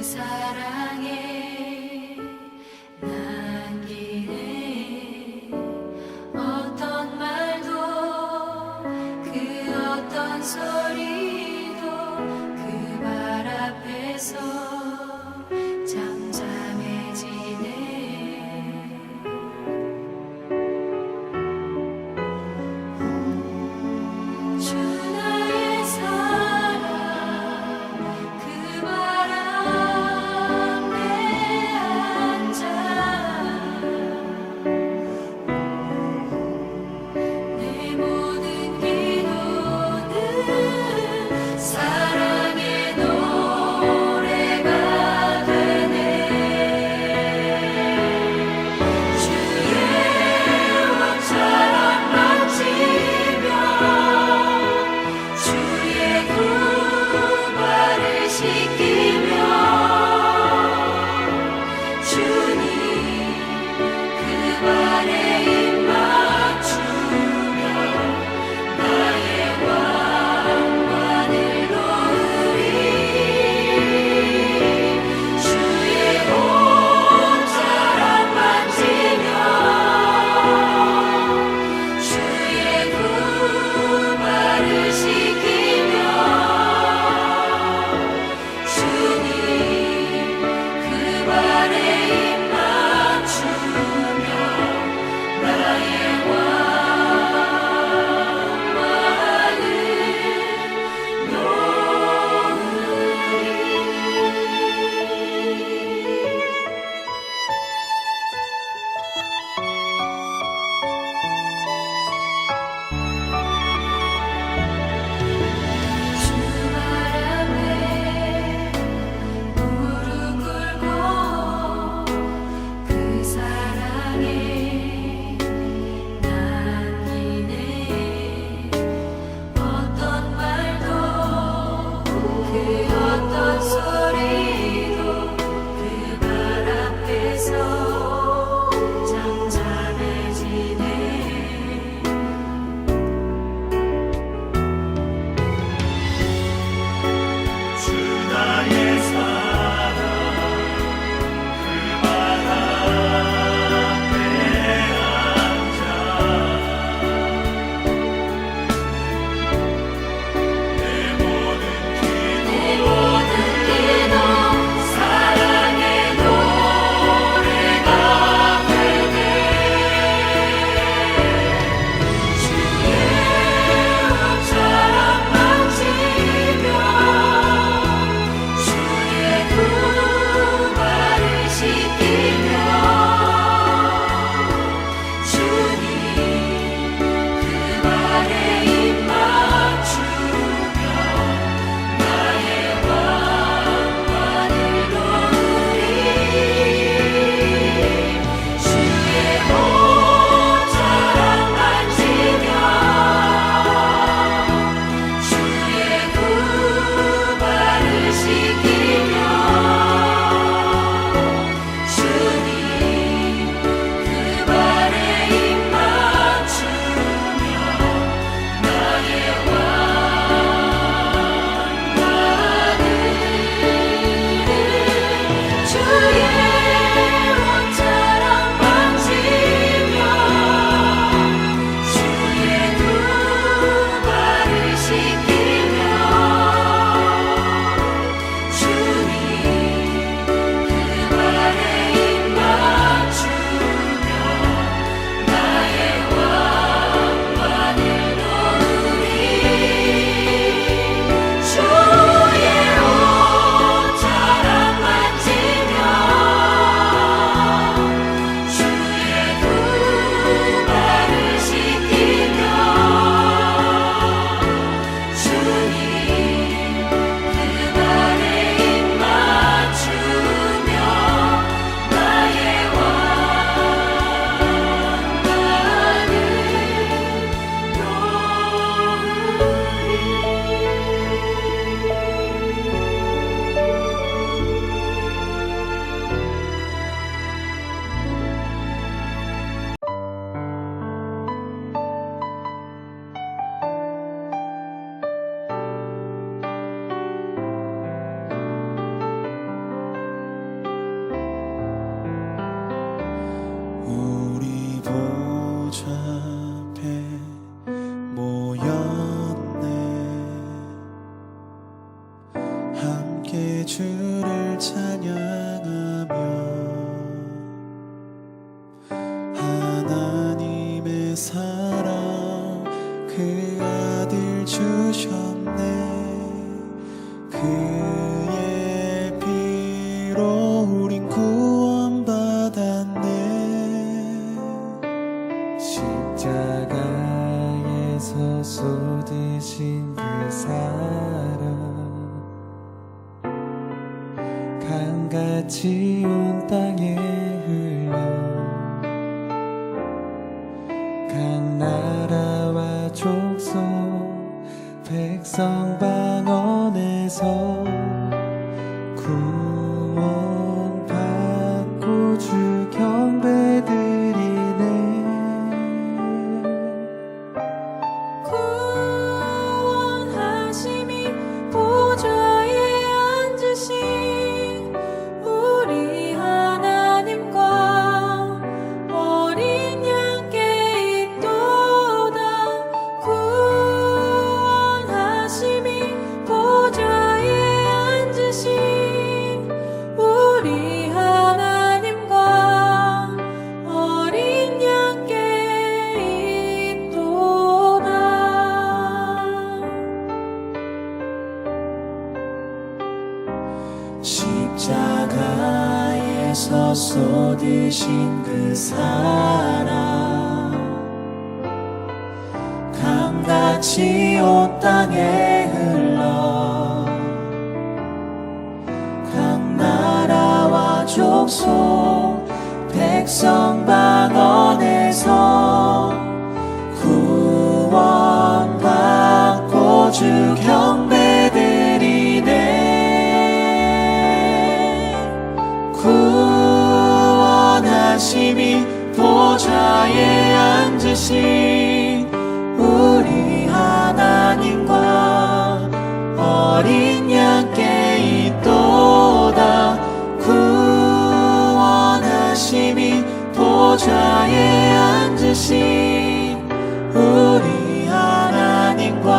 사랑에 남기네. 어떤 말도 그 어떤 소리도 그 말 앞에서 잠잠해지네. 주 나의 사랑 그 말 앞에 앉아 내 모든 기도는 사랑의 노래가 되네. 주의 옷자락 만지며 주의 구발을 씻기며 주님 그 발에 입 맞추며 나의 왕관을 놓으리. 주의 옷자락 만지며 주의 구발을 씻기며 주님 그 발에 입 맞추며 나의 왕관을 주 발 앞에 무릎 꿇고 그 사랑에 남기네. 어떤 말도 그 어떤 소리도 그 말 앞에서 잠잠해지네. 주 나의 사랑 그 말 앞에 앉아 내 모든 내 기도 모든 기도 사랑의 노래가 되네. 주의 옷자락 만지며 주의 찬양하며 하나님의 사랑 그 아들 주셨네. 그의 피로 우린 구원받았네. 십자가에서 쏟으신 그 사랑 강같이 온 땅에 흘러 각 나라와 족속 백성 방언에서 구원받고 주 경배드리네. 구원하심이 보좌에 앉으신 우리 하나님과 어린 양께 있도다. 구원하심이 보좌에 앉으신 우리 하나님과 어린 양께 있도다. 십자가에서 쏟으신 그 사랑 강같이 온 땅에 흘러 각 나라와 족속 백성 방언에서 구원받고 주 경배드리네. 구원하심이 보좌에 앉으신 우리 하나님과 어린 양께 있도다. 구원하심이 보좌에 앉으신 우리 하나님과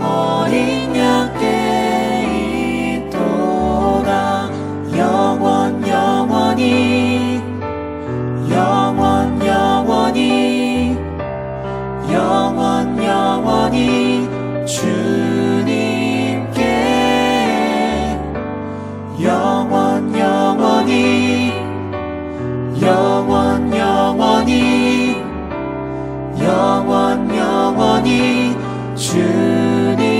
어린 양께 있도다. 영원 영원히 영원 영원히 영원 영원히 주님께 영원 영원히 영원 영원히 영원 영원히 주님께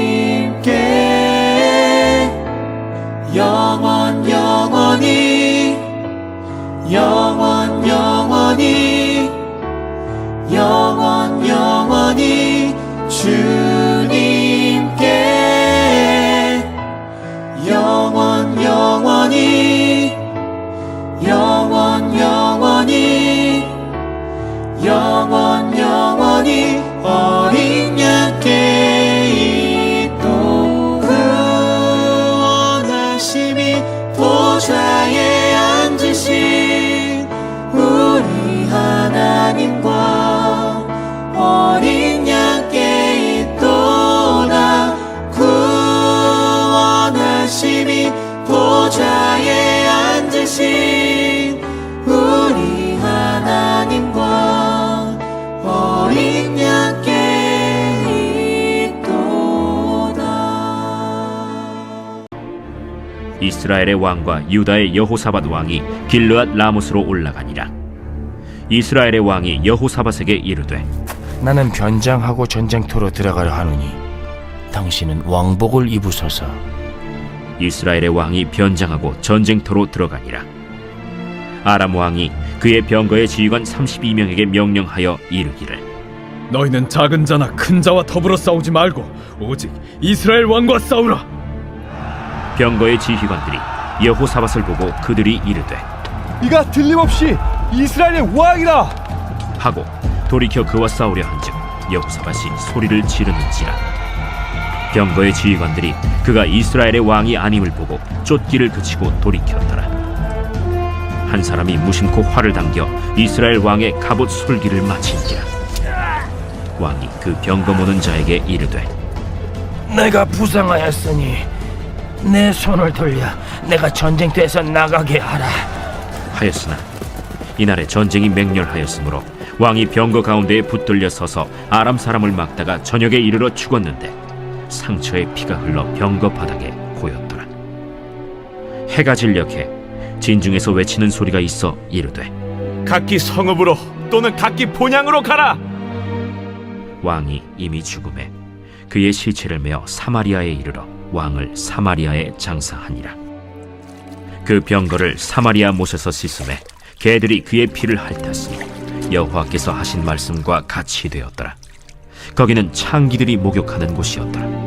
영원 영원히 영원 영원히 영원 영원히 주님께 영원 영원히 영원 영원히 영원 영원히 어린 양께 있도. 구원하심이 보좌에 앉으신 우리 하나님과 어린 양께 있도다. 구원하심이 보좌에 앉으신 우리 하나님과 어린 양께 있도다. 이스라엘의 왕과 유다의 여호사밧 왕이 길르앗 라못으로 올라가니라. 이스라엘의 왕이 여호사밧에게 이르되 나는 변장하고 전쟁터로 들어가려 하노니 당신은 왕복을 입으소서. 이스라엘의 왕이 변장하고 전쟁터로 들어가니라. 아람 왕이 그의 병거의 지휘관 32명에게 명령하여 이르기를 너희는 작은 자나 큰 자와 더불어 싸우지 말고 오직 이스라엘 왕과 싸우라. 병거의 지휘관들이 여호사밧을 보고 그들이 이르되 이가 틀림없이 이스라엘의 왕이라 하고 돌이켜 그와 싸우려 한즉 여호사밧이 소리를 지르는지라. 병거의 지휘관들이 그가 이스라엘의 왕이 아님을 보고 쫓기를 그치고 돌이켰더라. 한 사람이 무심코 활을 당겨 이스라엘 왕의 갑옷 솔기를 마친지라. 왕이 그 병거 모는 자에게 이르되 내가 부상하였으니 내 손을 돌려 내가 전쟁터에서 나가게 하라. 하였으나 이날에 전쟁이 맹렬하였으므로 왕이 병거 가운데에 붙들려 서서 아람 사람을 막다가 저녁에 이르러 죽었는데 상처에 피가 흘러 병거 바닥에 고였더라. 해가 진력해 진중에서 외치는 소리가 있어 이르되 각기 성읍으로 또는 각기 본향으로 가라. 왕이 이미 죽음에 그의 시체를 메어 사마리아에 이르러 왕을 사마리아에 장사하니라. 그 병거를 사마리아 못에서 씻음에 개들이 그의 피를 핥았으니 여호와께서 하신 말씀과 같이 되었더라. 거기는 창기들이 목욕하는 곳이었더라.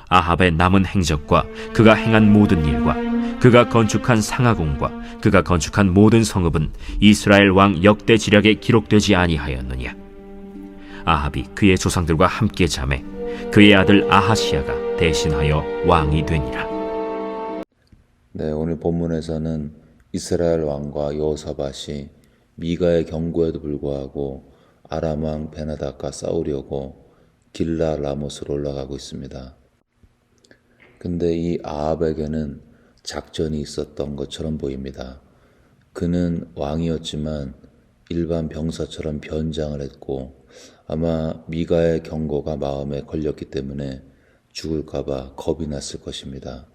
아합의 남은 행적과 그가 행한 모든 일과 그가 건축한 상하궁과 그가 건축한 모든 성읍은 이스라엘 왕 역대 지략에 기록되지 아니하였느냐. 아합이 그의 조상들과 함께 잠에 그의 아들 아하시야가 대신하여 왕이 되니라. 네, 오늘 본문에서는 이스라엘 왕과 여호사밧이 미가의 경고에도 불구하고 아람 왕 베나닷과 싸우려고 길라 라못으로 올라가고 있습니다. 근데 이 아합에게는 작전이 있었던 것처럼 보입니다. 그는 왕이었지만 일반 병사처럼 변장을 했고 아마 미가의 경고가 마음에 걸렸기 때문에 죽을까봐 겁이 났을 것입니다.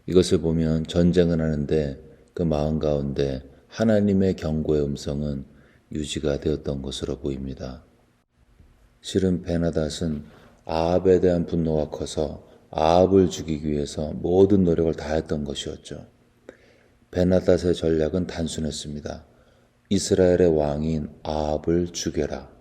이것을 보면 전쟁을 하는데 그 마음 가운데 하나님의 경고의 음성은 유지가 되었던 것으로 보입니다. 실은 베나닷은 아합에 대한 분노가 커서 아합을 죽이기 위해서 모든 노력을 다했던 것이었죠. 베나닷의 전략은 단순했습니다. 이스라엘의 왕인 아합을 죽여라.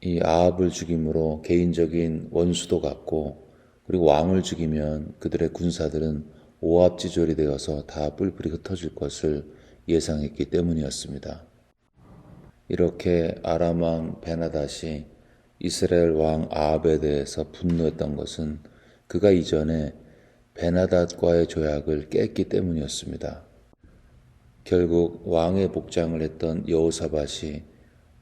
이 아합을 죽임으로 개인적인 원수도 갖고 그리고 왕을 죽이면 그들의 군사들은 오합지졸이 되어서 다 뿔뿔이 흩어질 것을 예상했기 때문이었습니다. 이렇게 아람 왕 베나닷이 이스라엘 왕 아합에 대해서 분노했던 것은 그가 이전에 베나닷과의 조약을 깼기 때문이었습니다. 결국 왕의 복장을 했던 여호사밧이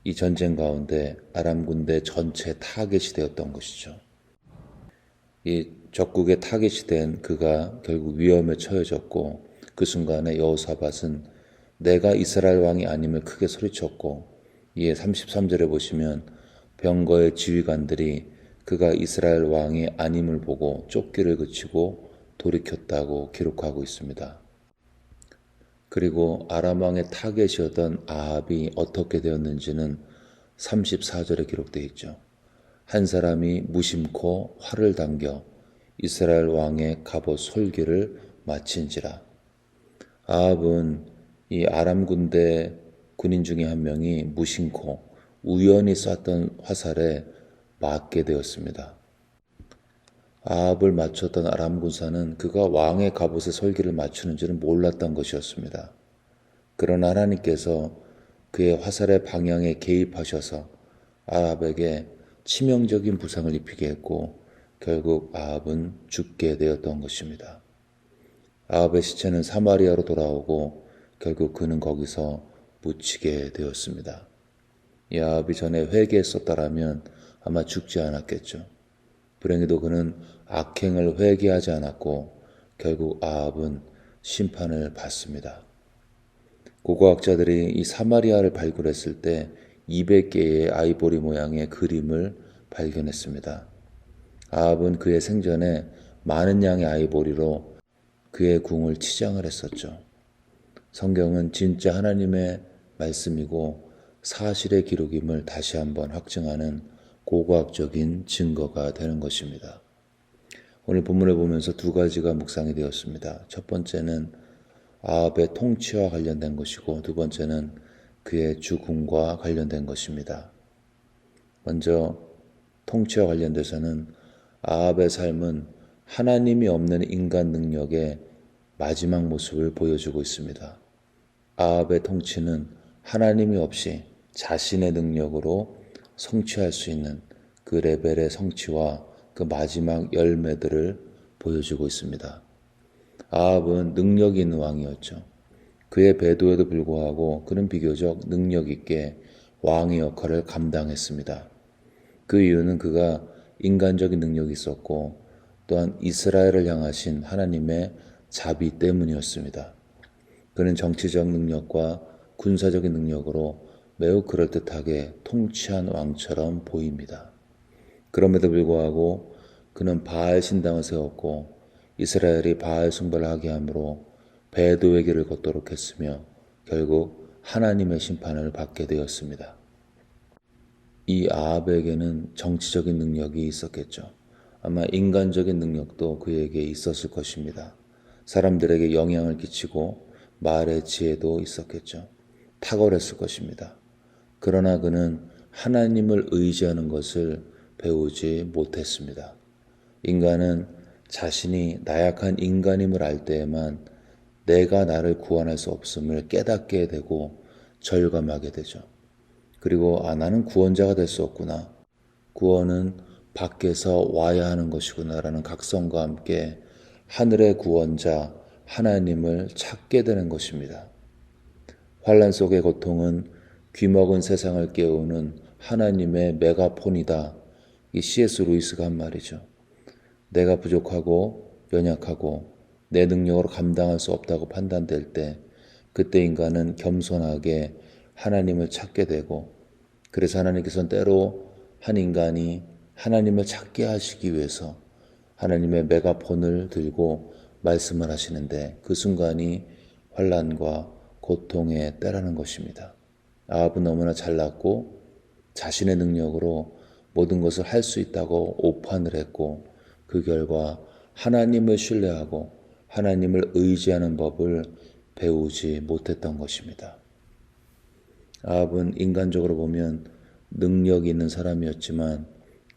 이 전쟁 가운데 아람 군대 전체 타겟이 되었던 것이죠. 이 적국의 타겟이 된 그가 결국 위험에 처해졌고 그 순간에 여호사밧은 내가 이스라엘 왕이 아님을 크게 소리쳤고 이에 33절에 보시면 병거의 지휘관들이 그가 이스라엘 왕이 아님을 보고 쫓기를 그치고 돌이켰다고 기록하고 있습니다. 그리고 아람 왕의 타겟이었던 아합이 어떻게 되었는지는 34절에 기록되어 있죠. 한 사람이 무심코 활을 당겨 이스라엘 왕의 갑옷 솔기를 마친지라. 아합은 이 아람 군대 군인 중에 한 명이 무심코 우연히 쐈던 화살에 맞게 되었습니다. 아합을 맞췄던 아람 군사는 그가 왕의 갑옷의 솔기를 맞추는 줄은 몰랐던 것이었습니다. 그러나 하나님께서 그의 화살의 방향에 개입하셔서 아합에게 치명적인 부상을 입히게 했고 결국 아합은 죽게 되었던 것입니다. 아합의 시체는 사마리아로 돌아오고 결국 그는 거기서 묻히게 되었습니다. 이 아합이 전에 회개했었다라면 아마 죽지 않았겠죠. 불행히도 그는 악행을 회개하지 않았고 결국 아합은 심판을 받습니다. 고고학자들이 이 사마리아를 발굴했을 때 200개의 아이보리 모양의 그림을 발견했습니다. 아합은 그의 생전에 많은 양의 아이보리로 그의 궁을 치장을 했었죠. 성경은 진짜 하나님의 말씀이고 사실의 기록임을 다시 한번 확증하는 고고학적인 증거가 되는 것입니다. 오늘 본문을 보면서 두 가지가 묵상이 되었습니다. 첫 번째는 아합의 통치와 관련된 것이고 두 번째는 그의 죽음과 관련된 것입니다. 먼저 통치와 관련돼서는 아합의 삶은 하나님이 없는 인간 능력의 마지막 모습을 보여주고 있습니다. 아합의 통치는 하나님이 없이 자신의 능력으로 성취할 수 있는 그 레벨의 성취와 그 마지막 열매들을 보여주고 있습니다. 아합은 능력 있는 왕이었죠. 그의 배도에도 불구하고 그는 비교적 능력 있게 왕의 역할을 감당했습니다. 그 이유는 그가 인간적인 능력이 있었고 또한 이스라엘을 향하신 하나님의 자비 때문이었습니다. 그는 정치적 능력과 군사적인 능력으로 매우 그럴듯하게 통치한 왕처럼 보입니다. 그럼에도 불구하고 그는 바알 신당을 세웠고 이스라엘이 바알 숭배를 하게 하므로 배도의 길을 걷도록 했으며 결국 하나님의 심판을 받게 되었습니다. 이 아합에게는 정치적인 능력이 있었겠죠. 아마 인간적인 능력도 그에게 있었을 것입니다. 사람들에게 영향을 끼치고 말의 지혜도 있었겠죠. 탁월했을 것입니다. 그러나 그는 하나님을 의지하는 것을 배우지 못했습니다. 인간은 자신이 나약한 인간임을 알 때에만 내가 나를 구원할 수 없음을 깨닫게 되고 절감하게 되죠. 그리고 나는 구원자가 될 수 없구나. 구원은 밖에서 와야 하는 것이구나 라는 각성과 함께 하늘의 구원자 하나님을 찾게 되는 것입니다. 환난 속의 고통은 귀먹은 세상을 깨우는 하나님의 메가폰이다. 이 C.S. 루이스가 한 말이죠. 내가 부족하고 연약하고 내 능력으로 감당할 수 없다고 판단될 때 그때 인간은 겸손하게 하나님을 찾게 되고 그래서 하나님께서는 때로 한 인간이 하나님을 찾게 하시기 위해서 하나님의 메가폰을 들고 말씀을 하시는데 그 순간이 환난과 고통의 때라는 것입니다. 아합은 너무나 잘났고 자신의 능력으로 모든 것을 할 수 있다고 오판을 했고 그 결과 하나님을 신뢰하고 하나님을 의지하는 법을 배우지 못했던 것입니다. 아합은 인간적으로 보면 능력이 있는 사람이었지만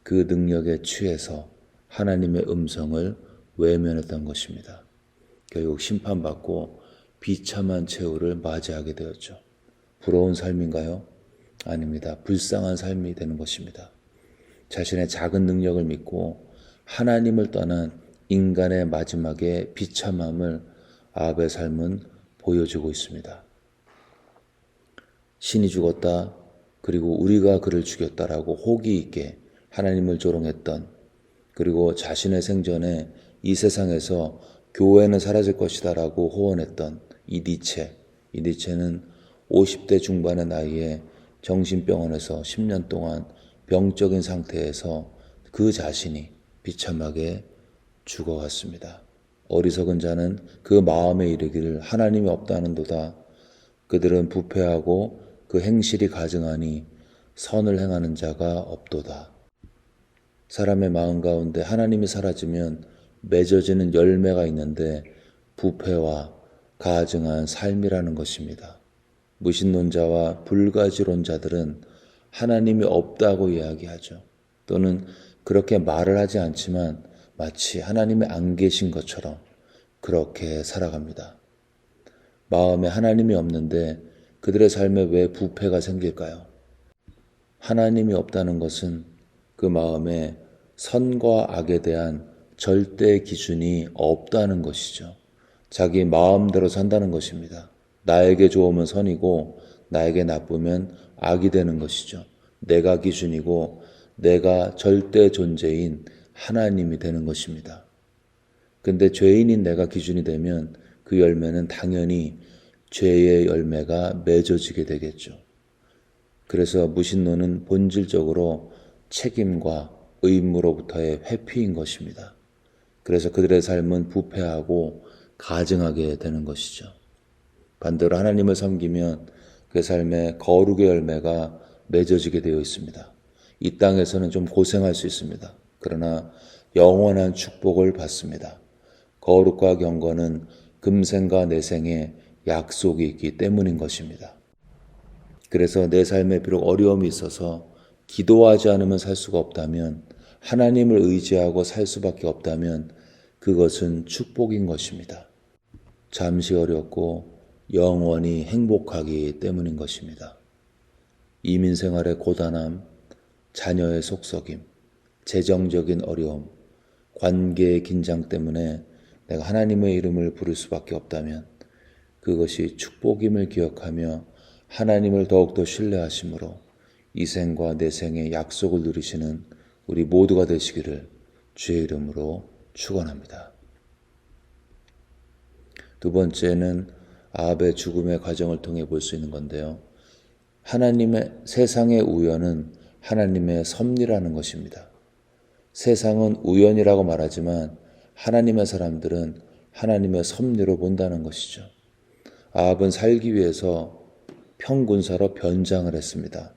그 능력에 취해서 하나님의 음성을 외면했던 것입니다. 결국 심판받고 비참한 최후를 맞이하게 되었죠. 부러운 삶인가요? 아닙니다. 불쌍한 삶이 되는 것입니다. 자신의 작은 능력을 믿고 하나님을 떠난 인간의 마지막에 비참함을 아합의 삶은 보여주고 있습니다. 신이 죽었다. 그리고 우리가 그를 죽였다라고 호기 있게 하나님을 조롱했던 그리고 자신의 생전에 이 세상에서 교회는 사라질 것이다라고 호언했던 이 니체는 50대 중반의 나이에 정신병원에서 10년 동안 병적인 상태에서 그 자신이 비참하게 죽어갔습니다. 어리석은 자는 그 마음에 이르기를 하나님이 없다는도다. 그들은 부패하고 그 행실이 가증하니 선을 행하는 자가 없도다. 사람의 마음 가운데 하나님이 사라지면 맺어지는 열매가 있는데 부패와 가증한 삶이라는 것입니다. 무신론자와 불가지론자들은 하나님이 없다고 이야기하죠. 또는 그렇게 말을 하지 않지만 마치 하나님이 안 계신 것처럼 그렇게 살아갑니다. 마음에 하나님이 없는데 그들의 삶에 왜 부패가 생길까요? 하나님이 없다는 것은 그 마음에 선과 악에 대한 절대 기준이 없다는 것이죠. 자기 마음대로 산다는 것입니다. 나에게 좋으면 선이고 나에게 나쁘면 악이 되는 것이죠. 내가 기준이고 내가 절대 존재인 하나님이 되는 것입니다. 근데 죄인인 내가 기준이 되면 그 열매는 당연히 죄의 열매가 맺어지게 되겠죠. 그래서 무신론은 본질적으로 책임과 의무로부터의 회피인 것입니다. 그래서 그들의 삶은 부패하고 가증하게 되는 것이죠. 반대로 하나님을 섬기면 그 삶에 거룩의 열매가 맺어지게 되어 있습니다. 이 땅에서는 좀 고생할 수 있습니다. 그러나 영원한 축복을 받습니다. 거룩과 경건은 금생과 내생에 약속이 있기 때문인 것입니다. 그래서 내 삶에 비록 어려움이 있어서 기도하지 않으면 살 수가 없다면, 하나님을 의지하고 살 수밖에 없다면 그것은 축복인 것입니다. 잠시 어렵고 영원히 행복하기 때문인 것입니다. 이민 생활의 고단함, 자녀의 속썩임, 재정적인 어려움, 관계의 긴장 때문에 내가 하나님의 이름을 부를 수밖에 없다면 그것이 축복임을 기억하며 하나님을 더욱더 신뢰하심으로 이 생과 내생의 약속을 누리시는 우리 모두가 되시기를 주의 이름으로 축원합니다. 두 번째는 아합의 죽음의 과정을 통해 볼 수 있는 건데요. 하나님의 세상의 우연은 하나님의 섭리라는 것입니다. 세상은 우연이라고 말하지만 하나님의 사람들은 하나님의 섭리로 본다는 것이죠. 아합은 살기 위해서 평군사로 변장을 했습니다.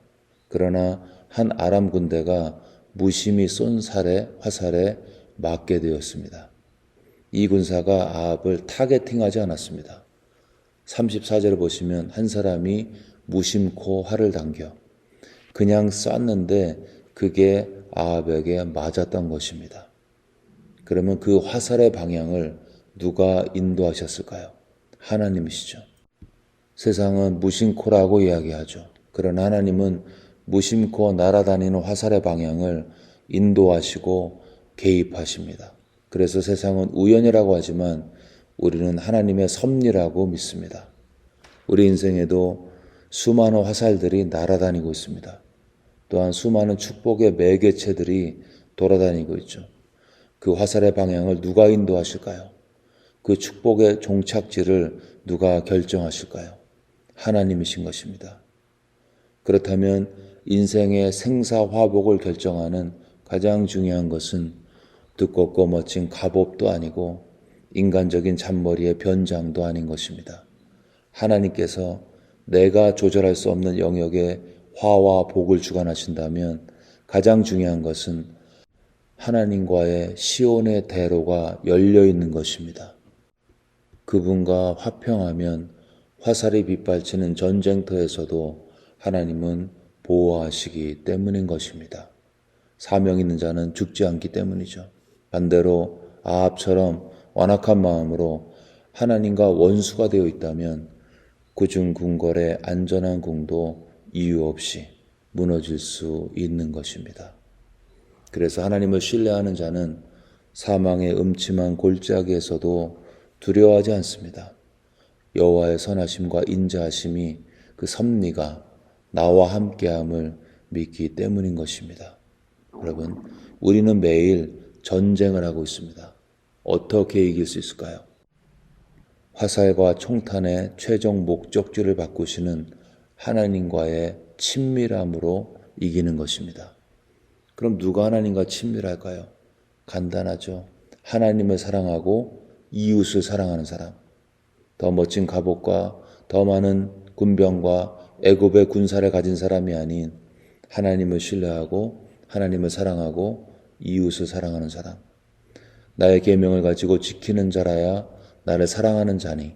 그러나 한 아람 군대가 무심히 쏜 화살에 맞게 되었습니다. 이 군사가 아합을 타겟팅하지 않았습니다. 34절을 보시면 한 사람이 무심코 활을 당겨 그냥 쐈는데 그게 아합에게 맞았던 것입니다. 그러면 그 화살의 방향을 누가 인도하셨을까요? 하나님이시죠. 세상은 무심코라고 이야기하죠. 그러나 하나님은 무심코 날아다니는 화살의 방향을 인도하시고 개입하십니다. 그래서 세상은 우연이라고 하지만 우리는 하나님의 섭리라고 믿습니다. 우리 인생에도 수많은 화살들이 날아다니고 있습니다. 또한 수많은 축복의 매개체들이 돌아다니고 있죠. 그 화살의 방향을 누가 인도하실까요? 그 축복의 종착지를 누가 결정하실까요? 하나님이신 것입니다. 그렇다면 인생의 생사화복을 결정하는 가장 중요한 것은 두껍고 멋진 갑옷도 아니고 인간적인 잔머리의 변장도 아닌 것입니다. 하나님께서 내가 조절할 수 없는 영역에 화와 복을 주관하신다면 가장 중요한 것은 하나님과의 시온의 대로가 열려 있는 것입니다. 그분과 화평하면 화살이 빗발치는 전쟁터에서도 하나님은 보호하시기 때문인 것입니다. 사명 있는 자는 죽지 않기 때문이죠. 반대로 아합처럼 완악한 마음으로 하나님과 원수가 되어 있다면 굳은 궁궐의 안전한 궁도 이유 없이 무너질 수 있는 것입니다. 그래서 하나님을 신뢰하는 자는 사망의 음침한 골짜기에서도 두려워하지 않습니다. 여호와의 선하심과 인자하심이 그 섭리가 나와 함께함을 믿기 때문인 것입니다. 여러분, 우리는 매일 전쟁을 하고 있습니다. 어떻게 이길 수 있을까요? 화살과 총탄의 최종 목적지를 바꾸시는 하나님과의 친밀함으로 이기는 것입니다. 그럼 누가 하나님과 친밀할까요? 간단하죠. 하나님을 사랑하고 이웃을 사랑하는 사람. 더 멋진 갑옷과 더 많은 군병과 애굽의 군사를 가진 사람이 아닌 하나님을 신뢰하고 하나님을 사랑하고 이웃을 사랑하는 사람. 나의 계명을 가지고 지키는 자라야 나를 사랑하는 자니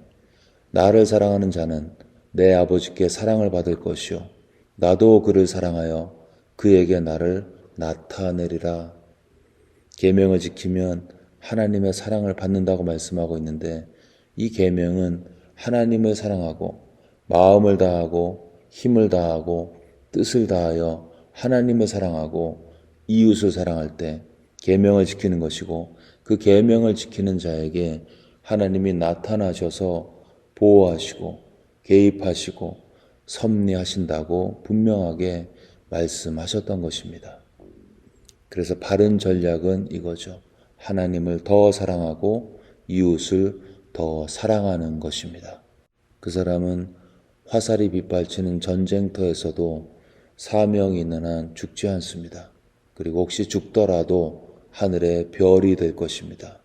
나를 사랑하는 자는 내 아버지께 사랑을 받을 것이요 나도 그를 사랑하여 그에게 나를 나타내리라. 계명을 지키면 하나님의 사랑을 받는다고 말씀하고 있는데 이 계명은 하나님을 사랑하고 마음을 다하고 힘을 다하고 뜻을 다하여 하나님을 사랑하고 이웃을 사랑할 때 계명을 지키는 것이고 그 계명을 지키는 자에게 하나님이 나타나셔서 보호하시고 개입하시고 섭리하신다고 분명하게 말씀하셨던 것입니다. 그래서 바른 전략은 이거죠. 하나님을 더 사랑하고 이웃을 더 사랑하는 것입니다. 그 사람은 화살이 빗발치는 전쟁터에서도 사명이 있는 한 죽지 않습니다. 그리고 혹시 죽더라도 하늘의 별이 될 것입니다.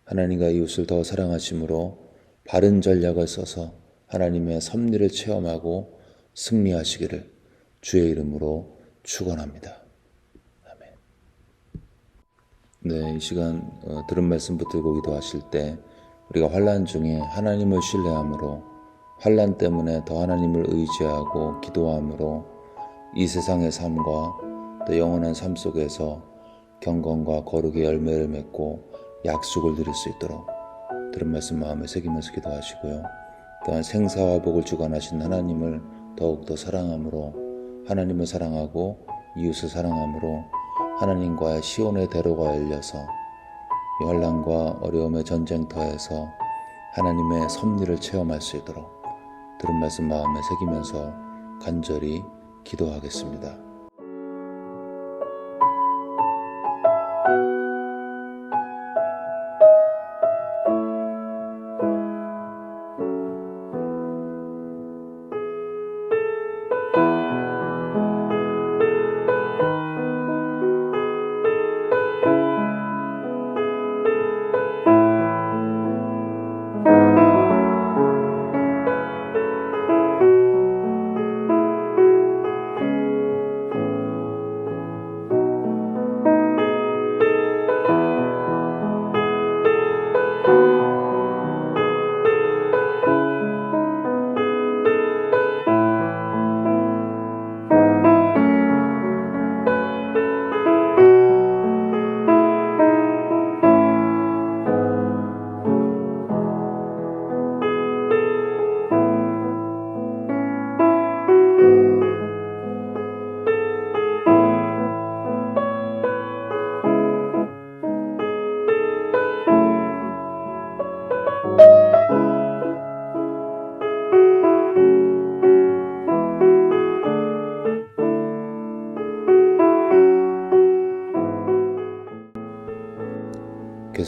하나님과 이웃을 더 사랑하심으로 바른 전략을 써서 하나님의 섭리를 체험하고 승리하시기를 주의 이름으로 축원합니다. 아멘. 네, 이 시간 들은 말씀 붙들고 기도하실 때 우리가 환난 중에 하나님을 신뢰함으로 환난 때문에 더 하나님을 의지하고 기도함으로 이 세상의 삶과 또 영원한 삶 속에서 경건과 거룩의 열매를 맺고 약속을 누릴 수 있도록 들은 말씀 마음에 새기면서 기도하시고요. 또한 생사와 복을 주관하신 하나님을 더욱더 사랑함으로 하나님을 사랑하고 이웃을 사랑함으로 하나님과의 시온의 대로가 열려서 이 환난과 어려움의 전쟁터에서 하나님의 섭리를 체험할 수 있도록 들은 말씀 마음에 새기면서 간절히 기도하겠습니다.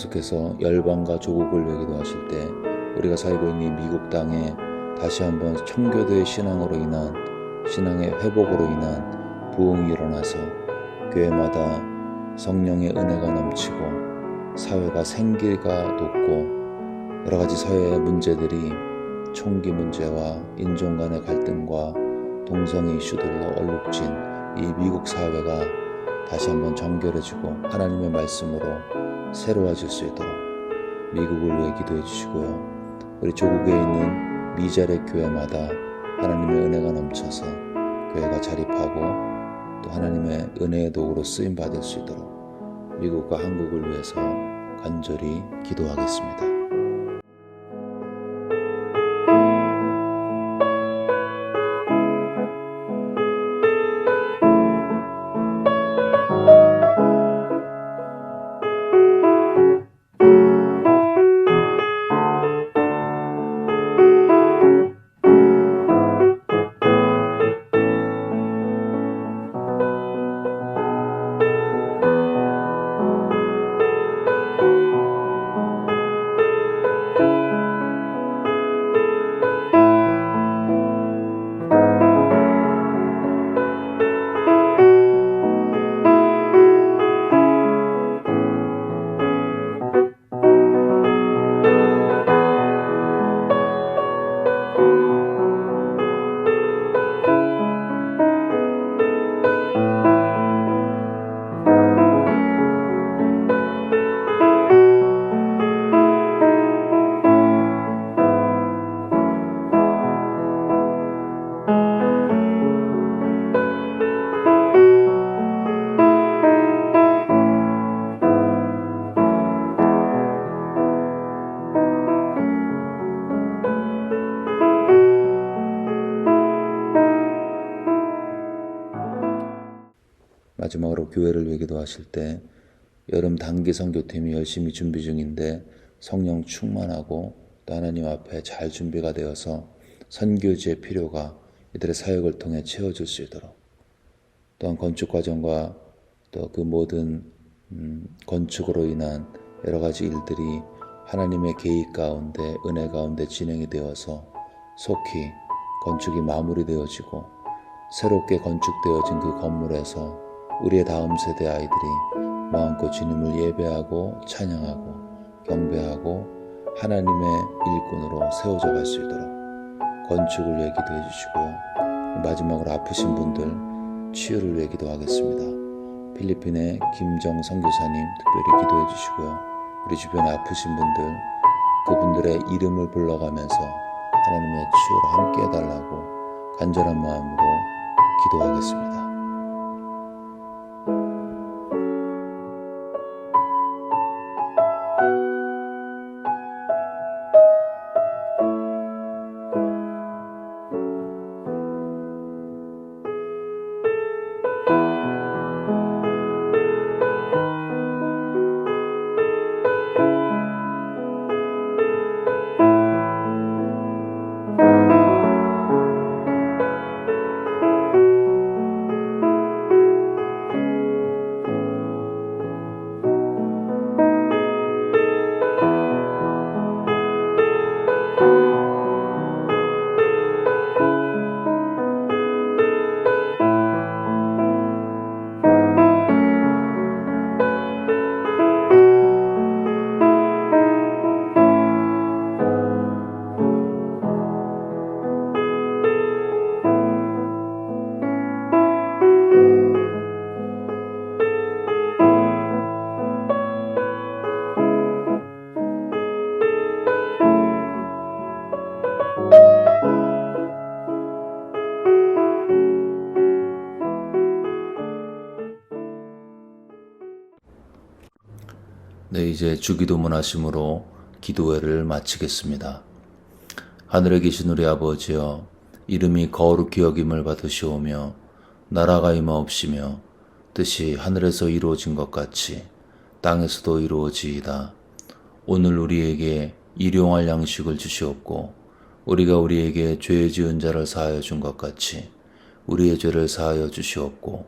계속해서 열방과 조국을 외기도 하실 때 우리가 살고 있는 이 미국 땅에 다시 한번 청교도의 신앙으로 인한 신앙의 회복으로 인한 부흥이 일어나서 교회마다 성령의 은혜가 넘치고 사회가 생기가 돋고 여러 가지 사회의 문제들이 총기 문제와 인종 간의 갈등과 동성애 이슈들로 얼룩진 이 미국 사회가 다시 한번 정결해지고 하나님의 말씀으로 새로워질 수 있도록 미국을 위해 기도해 주시고요. 우리 조국에 있는 미자렉 교회마다 하나님의 은혜가 넘쳐서 교회가 자립하고 또 하나님의 은혜의 도구로 쓰임 받을 수 있도록 미국과 한국을 위해서 간절히 기도하겠습니다. 마지막으로 교회를 위해 기도하실 때 여름 단기 선교팀이 열심히 준비 중인데 성령 충만하고 또 하나님 앞에 잘 준비가 되어서 선교지의 필요가 이들의 사역을 통해 채워질 수 있도록 또한 건축 과정과 또 그 모든 건축으로 인한 여러 가지 일들이 하나님의 계획 가운데 은혜 가운데 진행이 되어서 속히 건축이 마무리되어지고 새롭게 건축되어진 그 건물에서 우리의 다음 세대 아이들이 마음껏 주님을 예배하고 찬양하고 경배하고 하나님의 일꾼으로 세워져 갈 수 있도록 건축을 위해 기도해 주시고요. 마지막으로 아프신 분들 치유를 위해 기도하겠습니다. 필리핀의 김정 선교사님 특별히 기도해 주시고요. 우리 주변에 아프신 분들 그분들의 이름을 불러가면서 하나님의 치유로 함께 해달라고 간절한 마음으로 기도하겠습니다. 네, 이제 주기도문 하심으로 기도회를 마치겠습니다. 하늘에 계신 우리 아버지여, 이름이 거룩히 여김을 받으시오며 나라가 임하옵시며 뜻이 하늘에서 이루어진 것 같이 땅에서도 이루어지이다. 오늘 우리에게 일용할 양식을 주시옵고 우리가 우리에게 죄 지은 자를 사하여 준 것 같이 우리의 죄를 사하여 주시옵고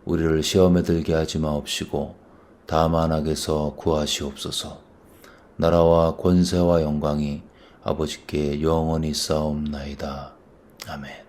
우리를 시험에 들게 하지 마옵시고 다만악에서 구하시옵소서. 나라와 권세와 영광이 아버지께 영원히 쌓옵나이다. 아멘.